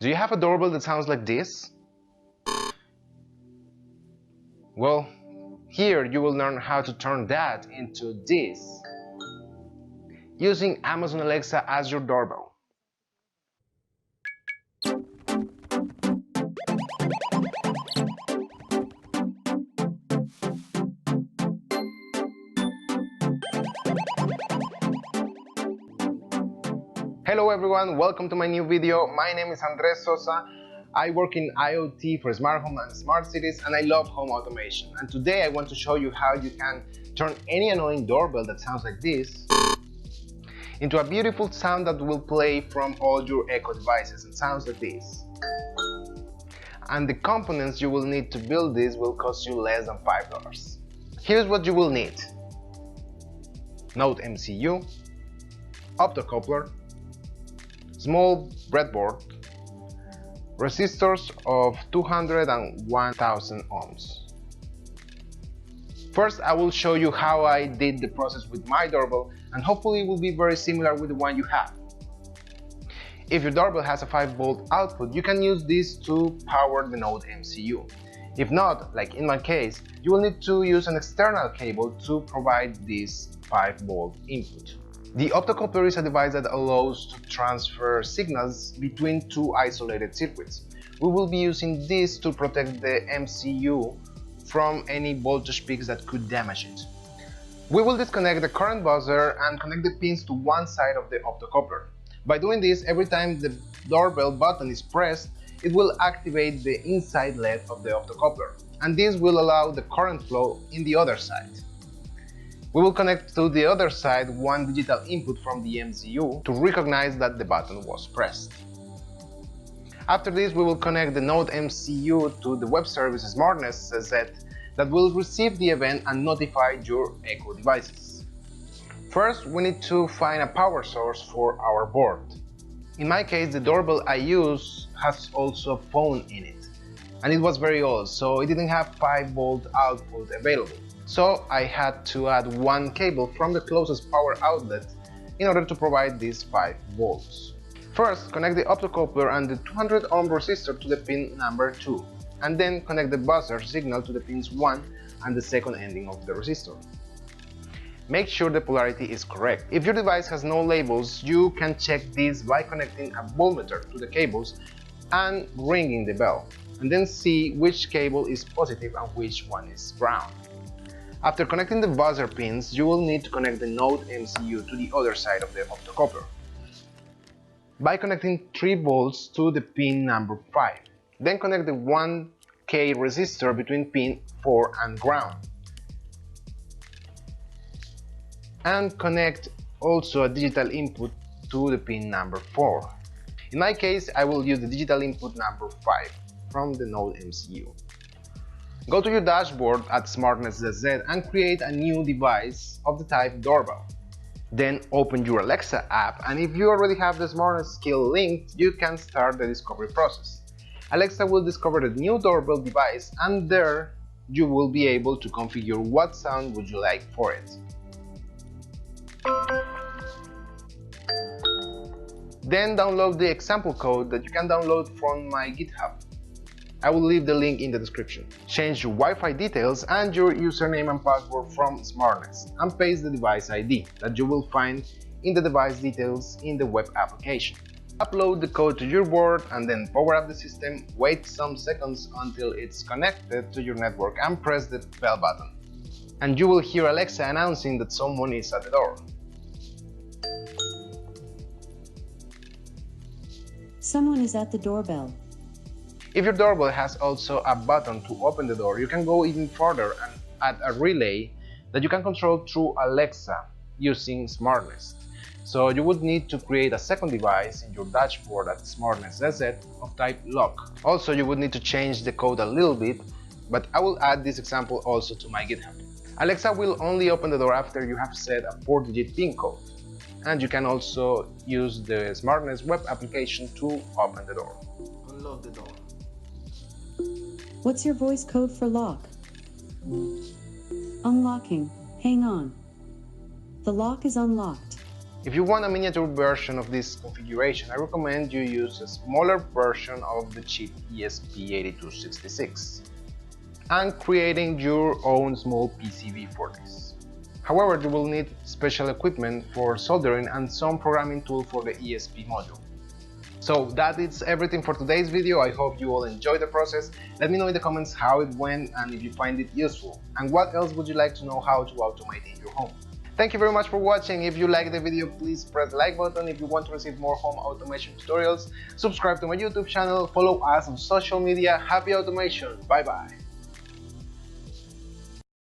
Do you have a doorbell that sounds like this? Well, here you will learn how to turn that into this, using Amazon Alexa as your doorbell. Hello everyone, welcome to my new video. My name is Sosa. I work in IoT for smart home and smart cities, and I love home automation. And today I want to show you how you can turn any annoying doorbell that sounds like this into a beautiful sound that will play from all your Echo devices and sounds like this. And the components you will need to build this will cost you less than $5. Here's what you will need: Node MCU, Optocoupler, small breadboard, resistors of 200 and 1000 ohms. First, I will show you how I did the process with my doorbell, and hopefully it will be very similar with the one you have. If your doorbell has a 5-volt output, you can use this to power the Node MCU. If not, like in my case, you will need to use an external cable to provide this 5-volt input. The optocoupler is a device that allows to transfer signals between two isolated circuits. We will be using this to protect the MCU from any voltage peaks that could damage it. We will disconnect the current buzzer and connect the pins to one side of the optocoupler. By doing this, every time the doorbell button is pressed, it will activate the inside LED of the optocoupler, and this will allow the current flow in the other side. We will connect to the other side one digital input from the MCU to recognize that the button was pressed. After this, we will connect the Node MCU to the web service Smartnest.cz that will receive the event and notify your Echo devices. First, we need to find a power source for our board. In my case, the doorbell I use has also a phone in it, and it was very old, so it didn't have 5-volt output available. So I had to add one cable from the closest power outlet in order to provide these 5 volts. First, connect the optocoupler and the 200 ohm resistor to the pin number 2, and then connect the buzzer signal to the pins 1 and the second ending of the resistor. Make sure the polarity is correct. If your device has no labels, you can check this by connecting a voltmeter to the cables and ringing the bell, and then see which cable is positive and which one is ground. After connecting the buzzer pins, you will need to connect the Node MCU to the other side of the optocoupler by connecting 3 volts to the pin number 5. Then connect the 1K resistor between pin 4 and ground, and connect also a digital input to the pin number 4. In my case, I will use the digital input number 5 from the Node MCU. Go to your dashboard at Smartnest.cz and create a new device of the type doorbell. Then open your Alexa app, and if you already have the Smartnest skill linked, you can start the discovery process. Alexa will discover the new doorbell device, and there you will be able to configure what sound would you like for it. Then download the example code that you can download from my GitHub. I will leave the link in the description. Change your Wi-Fi details and your username and password from Smartnest, and paste the device ID that you will find in the device details in the web application. Upload the code to your board and then power up the system, wait some seconds until it's connected to your network and press the bell button. And you will hear Alexa announcing that someone is at the door. Someone is at the doorbell. If your doorbell has also a button to open the door, you can go even further and add a relay that you can control through Alexa using Smartnest. So you would need to create a second device in your dashboard at Smartnest.cz of type lock. Also, you would need to change the code a little bit, but I will add this example also to my GitHub. Alexa will only open the door after you have set a 4-digit PIN code, and you can also use the Smartnest web application to open the door. Unlock the door. What's your voice code for lock? Unlocking. Hang on. The lock is unlocked. If you want a miniature version of this configuration, I recommend you use a smaller version of the chip ESP8266 and creating your own small PCB for this. However, you will need special equipment for soldering and some programming tool for the ESP module. So that is everything for today's video. I hope you all enjoyed the process. Let me know in the comments how it went and if you find it useful. And what else would you like to know how to automate in your home? Thank you very much for watching. If you liked the video, please press the like button. If you want to receive more home automation tutorials, subscribe to my YouTube channel, follow us on social media. Happy automation. Bye bye.